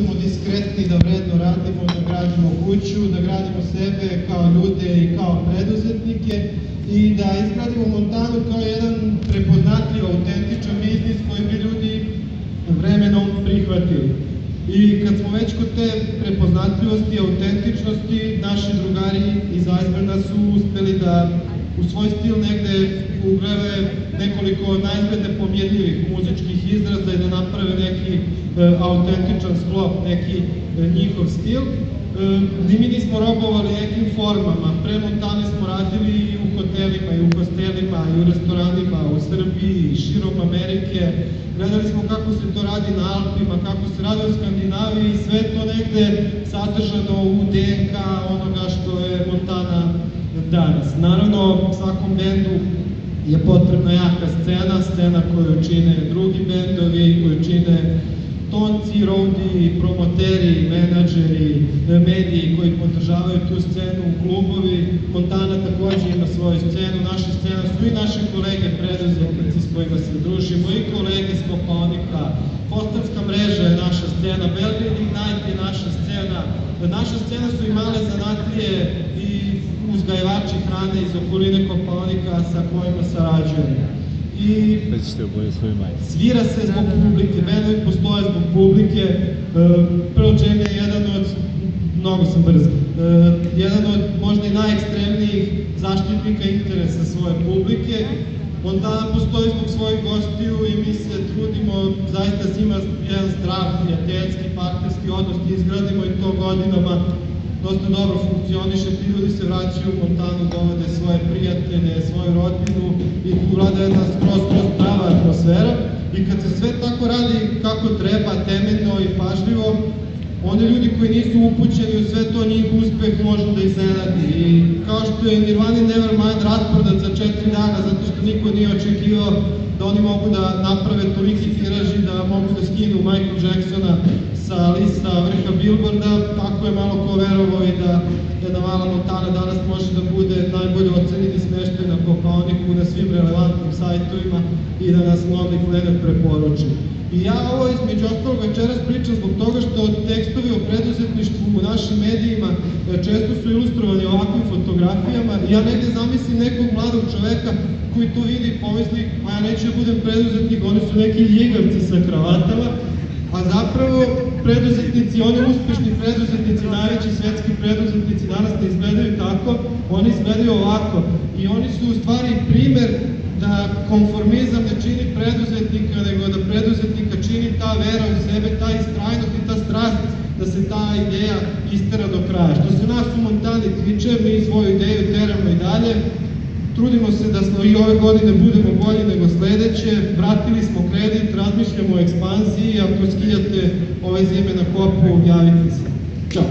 budemo diskretni, da vredno radimo, da gradimo kuću, da gradimo sebe kao ljude i kao preduzetnike i da izgradimo Montanu kao jedan prepoznatljiv, autentičan biznis koji bi ljudi vremenom prihvatili. I kad smo već kod te prepoznatljivosti, autentičnosti, naši drugari iz Iceberga su uspeli da u svoj stil negde ugrave nekoliko naizgled nepomjerljivih muzičkih izraza i da naprave neki autentičan sklop, neki njihov stil. Ni mi nismo robovali nekim formama, pre Montane smo radili i u hotelima, i u hostelima, i u restoranima, u Srbiji, i širom Amerike. Gledali smo kako se to radi na Alpima, kako se radi u Skandinaviji i sve to negde sadržano u DNK onoga što je Montana danas. Naravno, svakom bendu je potrebna jaka scena, scena koju čine drugi bendovi, koju čine tonci, roadiji, promoteri, menadžeri, mediji koji podržavaju tu scenu, klubovi. Montana takođe ima svoju scenu, naša scena su i naše kolege preduzetnici s kojima se družimo i kolege s Kopaonika. Poštanska mreža je naša scena, Belgrade Ignite je naša scena. Naša scena su i male zanatlije i uzgajivači hrane iz okoline Kopaonika sa kojima sarađujemo. I svira se zbog publike, bendovi postoje zbog publike. Pearl Jam je jedan od, mnogo sam brz, jedan od možda i najekstremnijih zaštitnika interesa svoje publike. Montana postoji zbog svojih gostiju i mi se trudimo zaista s njima jedan zdrav, prijateljski, partnerski odnos izgradimo i to godinama dosta dobro funkcioniše, ti ljudi se vraćaju u Montanu, dovode svoje prijatelje, svoju rodbinu i tu vlada jedna skroz prava atmosfera. I kad se sve tako radi kako treba, temeljno i pažljivo, oni ljudi koji nisu upućeni u sve to, njih uspeh može da iznenadi. I kao što je Nirvana Nevermind rasprodat za 4 dana, zato što niko nije očekivao da oni mogu da naprave toliki tiraži, da mogu da skinu Michael Jacksona sa lista vrha Billboarda, tako je malo ko verovao i da jedna mala Montana danas može da bude najbolje ocenjeni smeštaj na Kopaoniku, na svim relevantnim sajtovima i da nas mnogi Leonard preporuči. I ja ovo između ostalog večeras pričam zbog toga što tekstovi o preduzetništvu u našim medijima često su ilustrovani ovakvim fotografijama i ja negde zamislim nekog mladog čoveka koji to vidi i pomisli, a ja neću da budem preduzetnik, oni su neki ljigavci sa kravatama, a zapravo preduzetnici, oni uspešni preduzetnici, najveći svetski preduzetnici danas ne izgledaju tako, oni izgledaju ovako i oni su u stvari primer da konformizam ne čini preduzetnika, nego da preduzetnika čini ta vera u sebe, ta istrajnost i ta strast da se ta ideja istera do kraja. Što se nas u Montani tiče, mi svoju ideju teramo i dalje, trudimo se da smo i ove godine budemo bolji nego sledeće, vratili smo kredit, razmišljamo o ekspanziji, ako skijate ove zime na kopu, javite se. Ćao!